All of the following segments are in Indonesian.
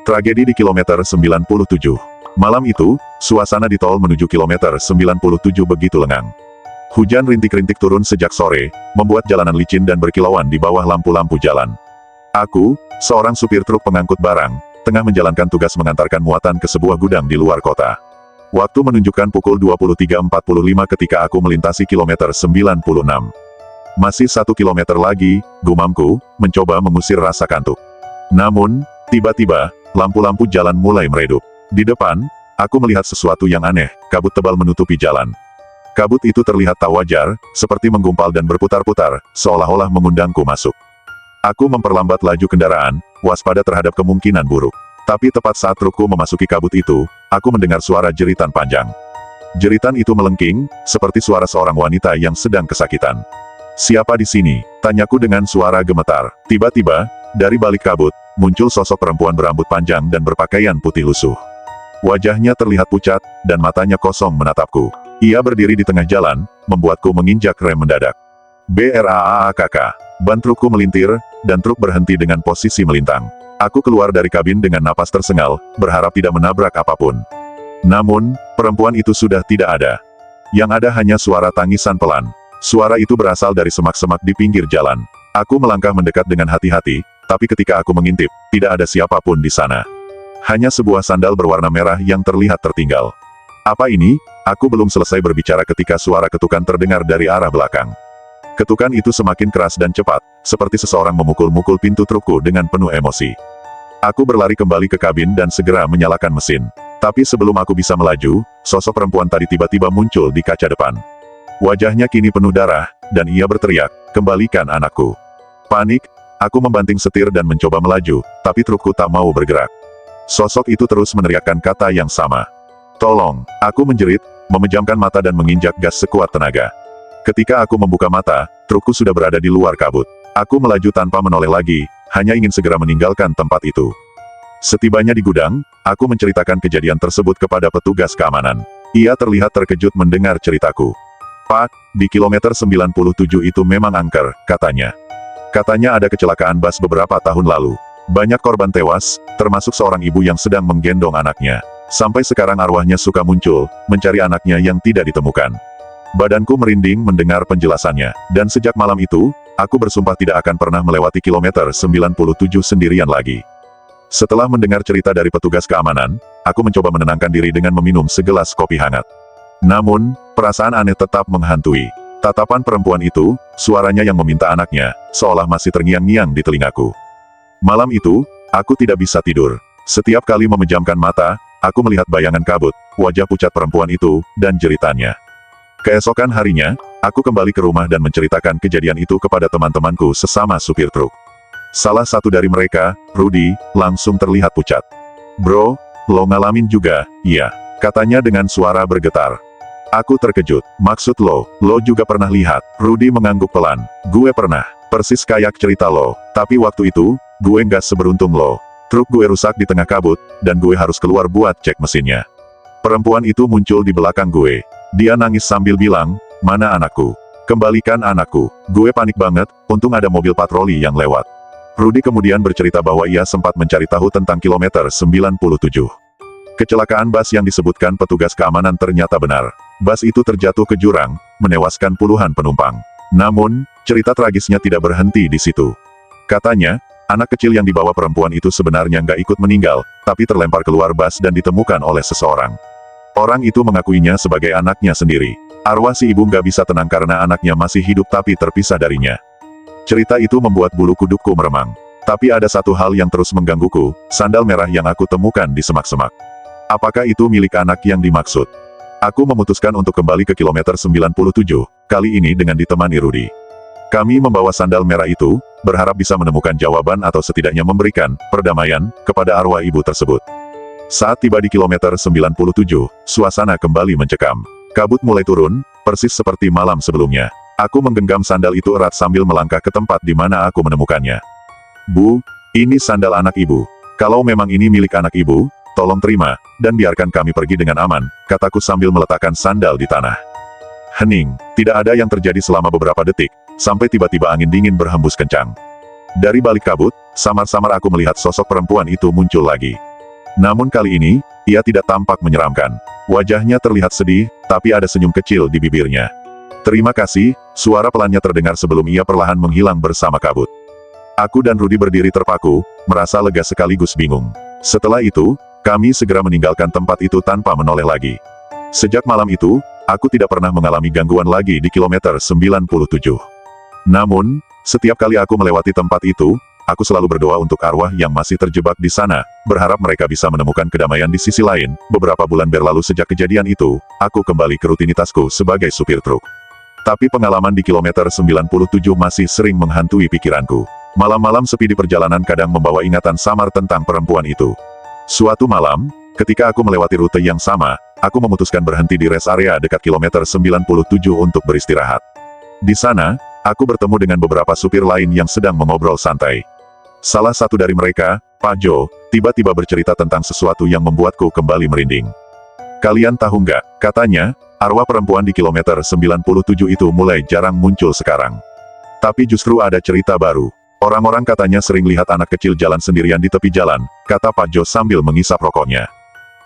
Tragedi di kilometer 97. Malam itu, suasana di tol menuju kilometer 97 begitu lengang. Hujan rintik-rintik turun sejak sore, membuat jalanan licin dan berkilauan di bawah lampu-lampu jalan. Aku, seorang supir truk pengangkut barang, tengah menjalankan tugas mengantarkan muatan ke sebuah gudang di luar kota. Waktu menunjukkan pukul 23.45 ketika aku melintasi kilometer 96. Masih 1 kilometer lagi, gumamku, mencoba mengusir rasa kantuk. Namun, tiba-tiba, lampu-lampu jalan mulai meredup. Di depan, aku melihat sesuatu yang aneh, kabut tebal menutupi jalan. Kabut itu terlihat tak wajar, seperti menggumpal dan berputar-putar, seolah-olah mengundangku masuk. Aku memperlambat laju kendaraan, waspada terhadap kemungkinan buruk. Tapi tepat saat trukku memasuki kabut itu, aku mendengar suara jeritan panjang. Jeritan itu melengking, seperti suara seorang wanita yang sedang kesakitan. "Siapa di sini?" tanyaku dengan suara gemetar. Tiba-tiba, dari balik kabut, muncul sosok perempuan berambut panjang dan berpakaian putih lusuh. Wajahnya terlihat pucat, dan matanya kosong menatapku. Ia berdiri di tengah jalan, membuatku menginjak rem mendadak. Braaakk. Ban trukku melintir, dan truk berhenti dengan posisi melintang. Aku keluar dari kabin dengan napas tersengal, berharap tidak menabrak apapun. Namun, perempuan itu sudah tidak ada. Yang ada hanya suara tangisan pelan. Suara itu berasal dari semak-semak di pinggir jalan. Aku melangkah mendekat dengan hati-hati, tapi ketika aku mengintip, tidak ada siapapun di sana. Hanya sebuah sandal berwarna merah yang terlihat tertinggal. Apa ini? Aku belum selesai berbicara ketika suara ketukan terdengar dari arah belakang. Ketukan itu semakin keras dan cepat, seperti seseorang memukul-mukul pintu trukku dengan penuh emosi. Aku berlari kembali ke kabin dan segera menyalakan mesin. Tapi sebelum aku bisa melaju, sosok perempuan tadi tiba-tiba muncul di kaca depan. Wajahnya kini penuh darah, dan ia berteriak, "Kembalikan anakku." Panik, aku membanting setir dan mencoba melaju, tapi trukku tak mau bergerak. Sosok itu terus meneriakkan kata yang sama. "Tolong!" Aku menjerit, memejamkan mata dan menginjak gas sekuat tenaga. Ketika aku membuka mata, trukku sudah berada di luar kabut. Aku melaju tanpa menoleh lagi, hanya ingin segera meninggalkan tempat itu. Setibanya di gudang, aku menceritakan kejadian tersebut kepada petugas keamanan. Ia terlihat terkejut mendengar ceritaku. "Pak, di kilometer 97 itu memang angker," katanya. "Katanya ada kecelakaan bus beberapa tahun lalu. Banyak korban tewas, termasuk seorang ibu yang sedang menggendong anaknya. Sampai sekarang arwahnya suka muncul, mencari anaknya yang tidak ditemukan." Badanku merinding mendengar penjelasannya, dan sejak malam itu, aku bersumpah tidak akan pernah melewati kilometer 97 sendirian lagi. Setelah mendengar cerita dari petugas keamanan, aku mencoba menenangkan diri dengan meminum segelas kopi hangat. Namun, perasaan aneh tetap menghantui. Tatapan perempuan itu, suaranya yang meminta anaknya, seolah masih terngiang-ngiang di telingaku. Malam itu, aku tidak bisa tidur. Setiap kali memejamkan mata, aku melihat bayangan kabut, wajah pucat perempuan itu, dan jeritannya. Keesokan harinya, aku kembali ke rumah dan menceritakan kejadian itu kepada teman-temanku sesama supir truk. Salah satu dari mereka, Rudy, langsung terlihat pucat. "Bro, lo ngalamin juga?" "Iya," katanya dengan suara bergetar. Aku terkejut. "Maksud lo juga pernah lihat?" Rudy mengangguk pelan. "Gue pernah. Persis kayak cerita lo. Tapi waktu itu, gue nggak seberuntung lo. Truk gue rusak di tengah kabut, dan gue harus keluar buat cek mesinnya." Perempuan itu muncul di belakang gue. Dia nangis sambil bilang, "Mana anakku? Kembalikan anakku." Gue panik banget, untung ada mobil patroli yang lewat. Rudy kemudian bercerita bahwa ia sempat mencari tahu tentang kilometer 97. Kecelakaan bus yang disebutkan petugas keamanan ternyata benar. Bus itu terjatuh ke jurang, menewaskan puluhan penumpang. Namun, cerita tragisnya tidak berhenti di situ. Katanya, anak kecil yang dibawa perempuan itu sebenarnya nggak ikut meninggal, tapi terlempar keluar bus dan ditemukan oleh seseorang. Orang itu mengakuinya sebagai anaknya sendiri. Arwah si ibu nggak bisa tenang karena anaknya masih hidup tapi terpisah darinya. Cerita itu membuat bulu kudukku meremang. Tapi ada satu hal yang terus menggangguku, sandal merah yang aku temukan di semak-semak. Apakah itu milik anak yang dimaksud? Aku memutuskan untuk kembali ke kilometer 97, kali ini dengan ditemani Rudy. Kami membawa sandal merah itu, berharap bisa menemukan jawaban atau setidaknya memberikan perdamaian kepada arwah ibu tersebut. Saat tiba di kilometer 97, suasana kembali mencekam. Kabut mulai turun, persis seperti malam sebelumnya. Aku menggenggam sandal itu erat sambil melangkah ke tempat di mana aku menemukannya. "Bu, ini sandal anak ibu. Kalau memang ini milik anak ibu, tolong terima, dan biarkan kami pergi dengan aman," kataku sambil meletakkan sandal di tanah. Hening, tidak ada yang terjadi selama beberapa detik, sampai tiba-tiba angin dingin berhembus kencang. Dari balik kabut, samar-samar aku melihat sosok perempuan itu muncul lagi. Namun kali ini, ia tidak tampak menyeramkan. Wajahnya terlihat sedih, tapi ada senyum kecil di bibirnya. "Terima kasih," suara pelannya terdengar sebelum ia perlahan menghilang bersama kabut. Aku dan Rudy berdiri terpaku, merasa lega sekaligus bingung. Setelah itu, kami segera meninggalkan tempat itu tanpa menoleh lagi. Sejak malam itu, aku tidak pernah mengalami gangguan lagi di kilometer 97. Namun, setiap kali aku melewati tempat itu, aku selalu berdoa untuk arwah yang masih terjebak di sana, berharap mereka bisa menemukan kedamaian di sisi lain. Beberapa bulan berlalu sejak kejadian itu, aku kembali ke rutinitasku sebagai supir truk. Tapi pengalaman di kilometer 97 masih sering menghantui pikiranku. Malam-malam sepi di perjalanan kadang membawa ingatan samar tentang perempuan itu. Suatu malam, ketika aku melewati rute yang sama, aku memutuskan berhenti di rest area dekat kilometer 97 untuk beristirahat. Di sana, aku bertemu dengan beberapa supir lain yang sedang mengobrol santai. Salah satu dari mereka, Pak Jo, tiba-tiba bercerita tentang sesuatu yang membuatku kembali merinding. "Kalian tahu nggak?" katanya, "arwah perempuan di kilometer 97 itu mulai jarang muncul sekarang. Tapi justru ada cerita baru. Orang-orang katanya sering lihat anak kecil jalan sendirian di tepi jalan," kata Pak Jo sambil mengisap rokoknya.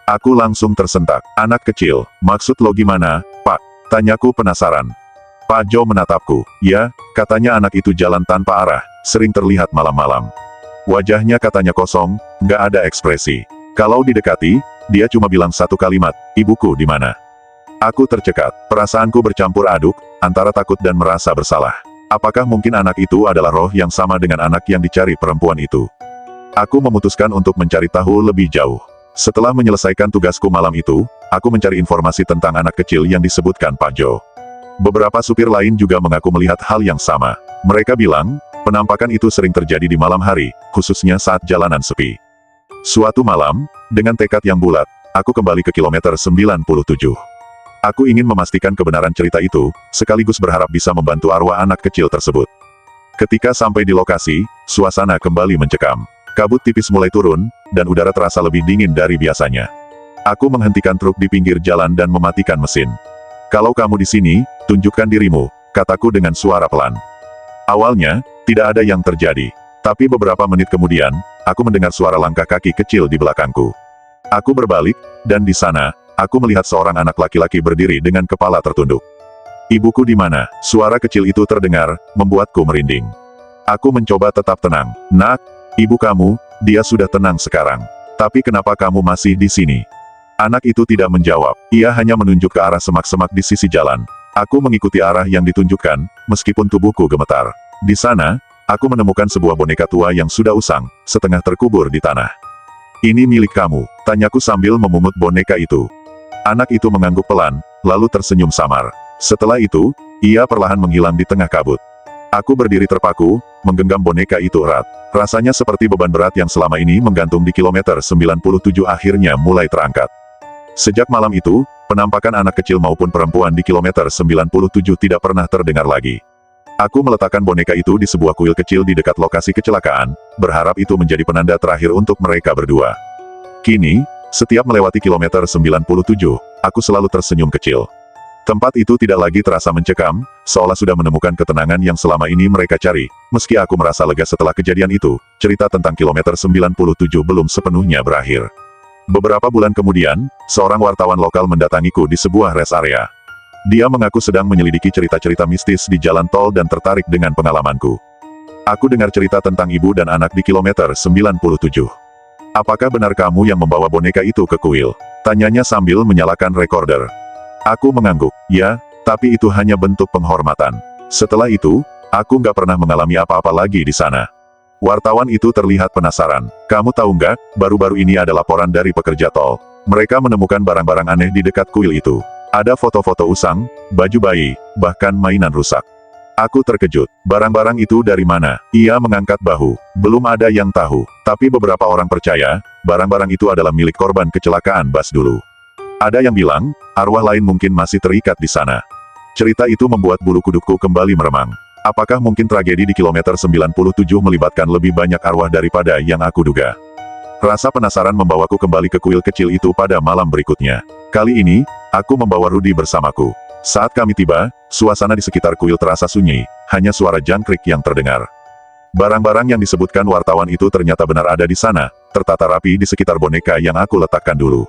Aku langsung tersentak. "Anak kecil, maksud lo gimana, Pak?" tanyaku penasaran. Pak Jo menatapku. "Ya," katanya, "anak itu jalan tanpa arah, sering terlihat malam-malam. Wajahnya katanya kosong, nggak ada ekspresi. Kalau didekati, dia cuma bilang satu kalimat, 'Ibuku di mana?'" Aku tercekat. Perasaanku bercampur aduk, antara takut dan merasa bersalah. Apakah mungkin anak itu adalah roh yang sama dengan anak yang dicari perempuan itu? Aku memutuskan untuk mencari tahu lebih jauh. Setelah menyelesaikan tugasku malam itu, aku mencari informasi tentang anak kecil yang disebutkan Pak Jo. Beberapa supir lain juga mengaku melihat hal yang sama. Mereka bilang, penampakan itu sering terjadi di malam hari, khususnya saat jalanan sepi. Suatu malam, dengan tekad yang bulat, aku kembali ke kilometer 97. Aku ingin memastikan kebenaran cerita itu, sekaligus berharap bisa membantu arwah anak kecil tersebut. Ketika sampai di lokasi, suasana kembali mencekam. Kabut tipis mulai turun, dan udara terasa lebih dingin dari biasanya. Aku menghentikan truk di pinggir jalan dan mematikan mesin. "Kalau kamu di sini, tunjukkan dirimu," kataku dengan suara pelan. Awalnya, tidak ada yang terjadi. Tapi beberapa menit kemudian, aku mendengar suara langkah kaki kecil di belakangku. Aku berbalik, dan di sana, aku melihat seorang anak laki-laki berdiri dengan kepala tertunduk. "Ibuku di mana?" Suara kecil itu terdengar, membuatku merinding. Aku mencoba tetap tenang. "Nak, ibu kamu, dia sudah tenang sekarang. Tapi kenapa kamu masih di sini?" Anak itu tidak menjawab. Ia hanya menunjuk ke arah semak-semak di sisi jalan. Aku mengikuti arah yang ditunjukkan, meskipun tubuhku gemetar. Di sana, aku menemukan sebuah boneka tua yang sudah usang, setengah terkubur di tanah. "Ini milik kamu," tanyaku sambil memungut boneka itu. Anak itu mengangguk pelan, lalu tersenyum samar. Setelah itu, ia perlahan menghilang di tengah kabut. Aku berdiri terpaku, menggenggam boneka itu erat. Rasanya seperti beban berat yang selama ini menggantung di kilometer 97 akhirnya mulai terangkat. Sejak malam itu, penampakan anak kecil maupun perempuan di kilometer 97 tidak pernah terdengar lagi. Aku meletakkan boneka itu di sebuah kuil kecil di dekat lokasi kecelakaan, berharap itu menjadi penanda terakhir untuk mereka berdua. Kini, setiap melewati kilometer 97, aku selalu tersenyum kecil. Tempat itu tidak lagi terasa mencekam, seolah sudah menemukan ketenangan yang selama ini mereka cari. Meski aku merasa lega setelah kejadian itu, cerita tentang kilometer 97 belum sepenuhnya berakhir. Beberapa bulan kemudian, seorang wartawan lokal mendatangiku di sebuah rest area. Dia mengaku sedang menyelidiki cerita-cerita mistis di jalan tol dan tertarik dengan pengalamanku. "Aku dengar cerita tentang ibu dan anak di kilometer 97. Apakah benar kamu yang membawa boneka itu ke kuil?" tanyanya sambil menyalakan recorder. Aku mengangguk. "Ya, tapi itu hanya bentuk penghormatan. Setelah itu, aku nggak pernah mengalami apa-apa lagi di sana." Wartawan itu terlihat penasaran. "Kamu tahu nggak, baru-baru ini ada laporan dari pekerja tol. Mereka menemukan barang-barang aneh di dekat kuil itu. Ada foto-foto usang, baju bayi, bahkan mainan rusak." Aku terkejut. "Barang-barang itu dari mana?" Ia mengangkat bahu. "Belum ada yang tahu, tapi beberapa orang percaya, barang-barang itu adalah milik korban kecelakaan bus dulu. Ada yang bilang, arwah lain mungkin masih terikat di sana." Cerita itu membuat bulu kudukku kembali meremang. Apakah mungkin tragedi di kilometer 97 melibatkan lebih banyak arwah daripada yang aku duga? Rasa penasaran membawaku kembali ke kuil kecil itu pada malam berikutnya. Kali ini, aku membawa Rudy bersamaku. Saat kami tiba, suasana di sekitar kuil terasa sunyi, hanya suara jangkrik yang terdengar. Barang-barang yang disebutkan wartawan itu ternyata benar ada di sana, tertata rapi di sekitar boneka yang aku letakkan dulu.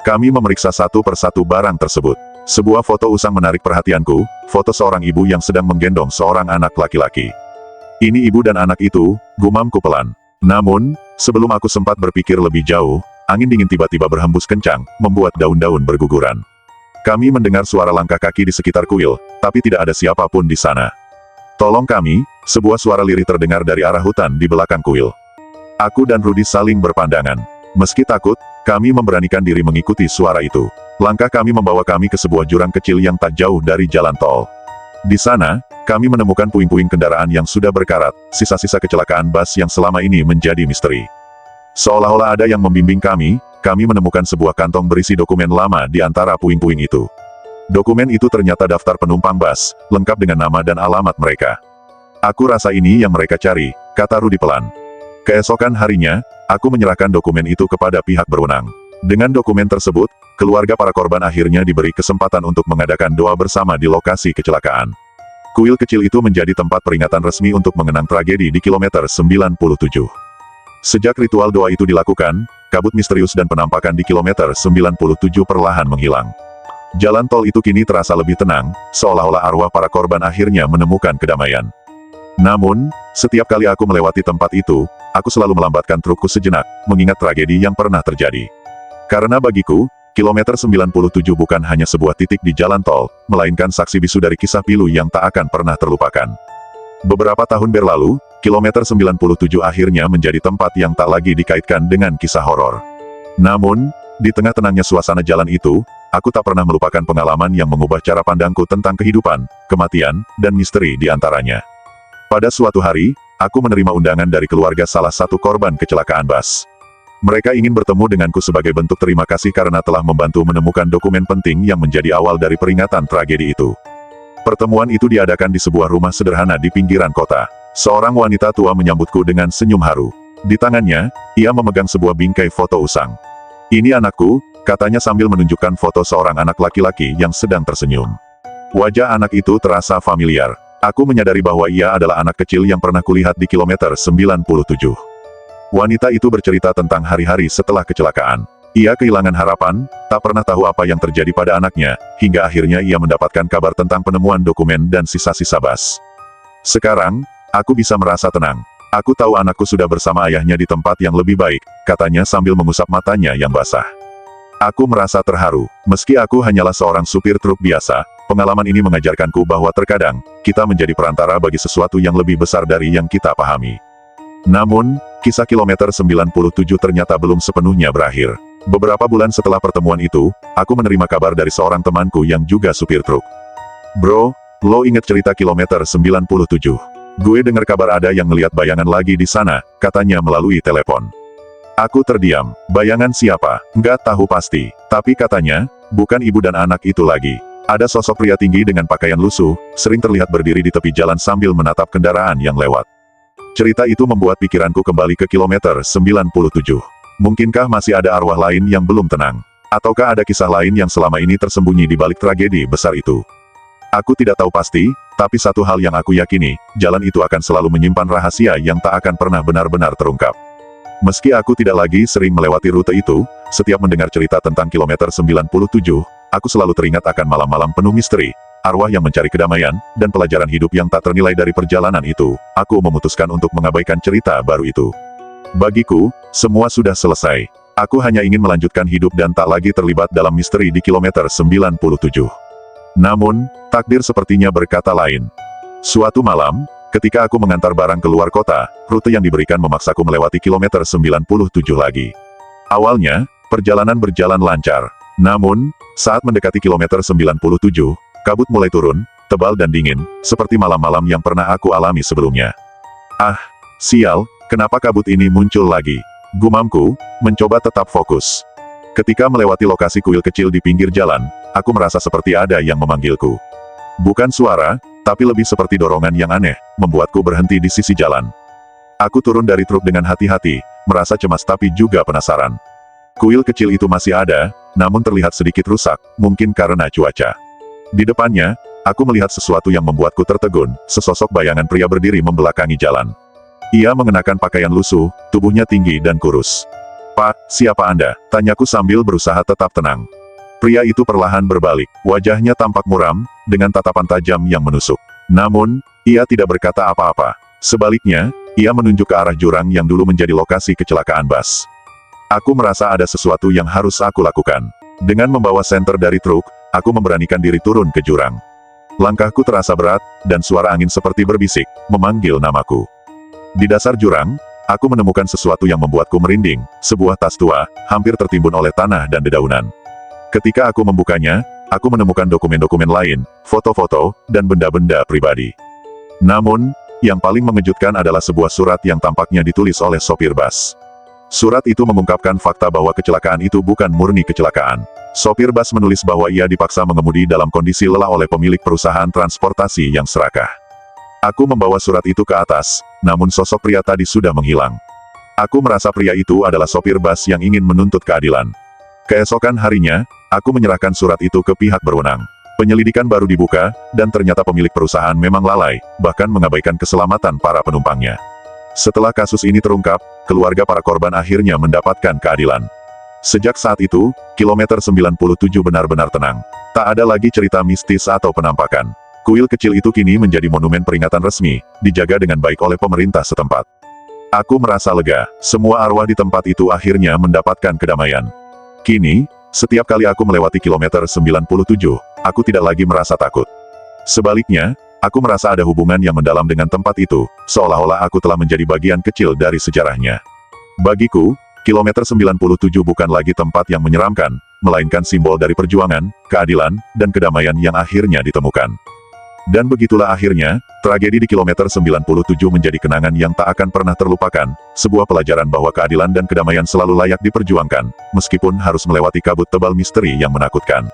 Kami memeriksa satu persatu barang tersebut. Sebuah foto usang menarik perhatianku, foto seorang ibu yang sedang menggendong seorang anak laki-laki. Ini ibu dan anak itu, gumamku pelan. Namun, sebelum aku sempat berpikir lebih jauh, angin dingin tiba-tiba berhembus kencang, membuat daun-daun berguguran. Kami mendengar suara langkah kaki di sekitar kuil, tapi tidak ada siapapun di sana. Tolong kami, sebuah suara lirih terdengar dari arah hutan di belakang kuil. Aku dan Rudy saling berpandangan. Meski takut, kami memberanikan diri mengikuti suara itu. Langkah kami membawa kami ke sebuah jurang kecil yang tak jauh dari jalan tol. Di sana, kami menemukan puing-puing kendaraan yang sudah berkarat, sisa-sisa kecelakaan bus yang selama ini menjadi misteri. Seolah-olah ada yang membimbing kami menemukan sebuah kantong berisi dokumen lama di antara puing-puing itu. Dokumen itu ternyata daftar penumpang bus, lengkap dengan nama dan alamat mereka. Aku rasa ini yang mereka cari, kata Rudy pelan. Keesokan harinya, aku menyerahkan dokumen itu kepada pihak berwenang. Dengan dokumen tersebut, keluarga para korban akhirnya diberi kesempatan untuk mengadakan doa bersama di lokasi kecelakaan. Kuil kecil itu menjadi tempat peringatan resmi untuk mengenang tragedi di kilometer 97. Sejak ritual doa itu dilakukan, kabut misterius dan penampakan di kilometer 97 perlahan menghilang. Jalan tol itu kini terasa lebih tenang, seolah-olah arwah para korban akhirnya menemukan kedamaian. Namun, setiap kali aku melewati tempat itu, aku selalu melambatkan trukku sejenak, mengingat tragedi yang pernah terjadi. Karena bagiku, kilometer 97 bukan hanya sebuah titik di jalan tol, melainkan saksi bisu dari kisah pilu yang tak akan pernah terlupakan. Beberapa tahun berlalu, kilometer 97 akhirnya menjadi tempat yang tak lagi dikaitkan dengan kisah horor. Namun, di tengah tenangnya suasana jalan itu, aku tak pernah melupakan pengalaman yang mengubah cara pandangku tentang kehidupan, kematian, dan misteri di antaranya. Pada suatu hari, aku menerima undangan dari keluarga salah satu korban kecelakaan bus. Mereka ingin bertemu denganku sebagai bentuk terima kasih karena telah membantu menemukan dokumen penting yang menjadi awal dari peringatan tragedi itu. Pertemuan itu diadakan di sebuah rumah sederhana di pinggiran kota. Seorang wanita tua menyambutku dengan senyum haru. Di tangannya, ia memegang sebuah bingkai foto usang. "Ini anakku," katanya sambil menunjukkan foto seorang anak laki-laki yang sedang tersenyum. Wajah anak itu terasa familiar. Aku menyadari bahwa ia adalah anak kecil yang pernah kulihat di kilometer 97. Wanita itu bercerita tentang hari-hari setelah kecelakaan. Ia kehilangan harapan, tak pernah tahu apa yang terjadi pada anaknya, hingga akhirnya ia mendapatkan kabar tentang penemuan dokumen dan sisa-sisa bus. "Sekarang, aku bisa merasa tenang. Aku tahu anakku sudah bersama ayahnya di tempat yang lebih baik," katanya sambil mengusap matanya yang basah. Aku merasa terharu. Meski aku hanyalah seorang supir truk biasa, pengalaman ini mengajarkanku bahwa terkadang, kita menjadi perantara bagi sesuatu yang lebih besar dari yang kita pahami. Namun, kisah kilometer 97 ternyata belum sepenuhnya berakhir. Beberapa bulan setelah pertemuan itu, aku menerima kabar dari seorang temanku yang juga supir truk. "Bro, lo inget cerita kilometer 97? Gue dengar kabar ada yang ngeliat bayangan lagi di sana," katanya melalui telepon. Aku terdiam. Bayangan siapa? Nggak tahu pasti. Tapi katanya, bukan ibu dan anak itu lagi. Ada sosok pria tinggi dengan pakaian lusuh, sering terlihat berdiri di tepi jalan sambil menatap kendaraan yang lewat. Cerita itu membuat pikiranku kembali ke kilometer 97. Mungkinkah masih ada arwah lain yang belum tenang? Ataukah ada kisah lain yang selama ini tersembunyi di balik tragedi besar itu? Aku tidak tahu pasti, tapi satu hal yang aku yakini, jalan itu akan selalu menyimpan rahasia yang tak akan pernah benar-benar terungkap. Meski aku tidak lagi sering melewati rute itu, setiap mendengar cerita tentang kilometer 97, aku selalu teringat akan malam-malam penuh misteri, arwah yang mencari kedamaian, dan pelajaran hidup yang tak ternilai dari perjalanan itu. Aku memutuskan untuk mengabaikan cerita baru itu. Bagiku, semua sudah selesai. Aku hanya ingin melanjutkan hidup dan tak lagi terlibat dalam misteri di kilometer 97. Namun, takdir sepertinya berkata lain. Suatu malam, ketika aku mengantar barang keluar kota, rute yang diberikan memaksaku melewati kilometer 97 lagi. Awalnya, perjalanan berjalan lancar. Namun, saat mendekati kilometer 97, kabut mulai turun, tebal dan dingin, seperti malam-malam yang pernah aku alami sebelumnya. "Ah, sial, kenapa kabut ini muncul lagi?" gumamku, mencoba tetap fokus. Ketika melewati lokasi kuil kecil di pinggir jalan, aku merasa seperti ada yang memanggilku. Bukan suara, tapi lebih seperti dorongan yang aneh, membuatku berhenti di sisi jalan. Aku turun dari truk dengan hati-hati, merasa cemas tapi juga penasaran. Kuil kecil itu masih ada, namun terlihat sedikit rusak, mungkin karena cuaca. Di depannya, aku melihat sesuatu yang membuatku tertegun, sesosok bayangan pria berdiri membelakangi jalan. Ia mengenakan pakaian lusuh, tubuhnya tinggi dan kurus. "Pak, siapa Anda?" tanyaku sambil berusaha tetap tenang. Pria itu perlahan berbalik, wajahnya tampak muram, dengan tatapan tajam yang menusuk. Namun, ia tidak berkata apa-apa. Sebaliknya, ia menunjuk ke arah jurang yang dulu menjadi lokasi kecelakaan bus. Aku merasa ada sesuatu yang harus aku lakukan. Dengan membawa senter dari truk, aku memberanikan diri turun ke jurang. Langkahku terasa berat, dan suara angin seperti berbisik, memanggil namaku. Di dasar jurang, aku menemukan sesuatu yang membuatku merinding, sebuah tas tua, hampir tertimbun oleh tanah dan dedaunan. Ketika aku membukanya, aku menemukan dokumen-dokumen lain, foto-foto, dan benda-benda pribadi. Namun, yang paling mengejutkan adalah sebuah surat yang tampaknya ditulis oleh sopir bus. Surat itu mengungkapkan fakta bahwa kecelakaan itu bukan murni kecelakaan. Sopir bus menulis bahwa ia dipaksa mengemudi dalam kondisi lelah oleh pemilik perusahaan transportasi yang serakah. Aku membawa surat itu ke atas, namun sosok pria tadi sudah menghilang. Aku merasa pria itu adalah sopir bus yang ingin menuntut keadilan. Keesokan harinya, aku menyerahkan surat itu ke pihak berwenang. Penyelidikan baru dibuka, dan ternyata pemilik perusahaan memang lalai, bahkan mengabaikan keselamatan para penumpangnya. Setelah kasus ini terungkap, keluarga para korban akhirnya mendapatkan keadilan. Sejak saat itu, kilometer 97 benar-benar tenang. Tak ada lagi cerita mistis atau penampakan. Kuil kecil itu kini menjadi monumen peringatan resmi, dijaga dengan baik oleh pemerintah setempat. Aku merasa lega, semua arwah di tempat itu akhirnya mendapatkan kedamaian. Kini, setiap kali aku melewati kilometer 97, aku tidak lagi merasa takut. Sebaliknya, aku merasa ada hubungan yang mendalam dengan tempat itu, seolah-olah aku telah menjadi bagian kecil dari sejarahnya. Bagiku, kilometer 97 bukan lagi tempat yang menyeramkan, melainkan simbol dari perjuangan, keadilan, dan kedamaian yang akhirnya ditemukan. Dan begitulah akhirnya, tragedi di kilometer 97 menjadi kenangan yang tak akan pernah terlupakan, sebuah pelajaran bahwa keadilan dan kedamaian selalu layak diperjuangkan, meskipun harus melewati kabut tebal misteri yang menakutkan.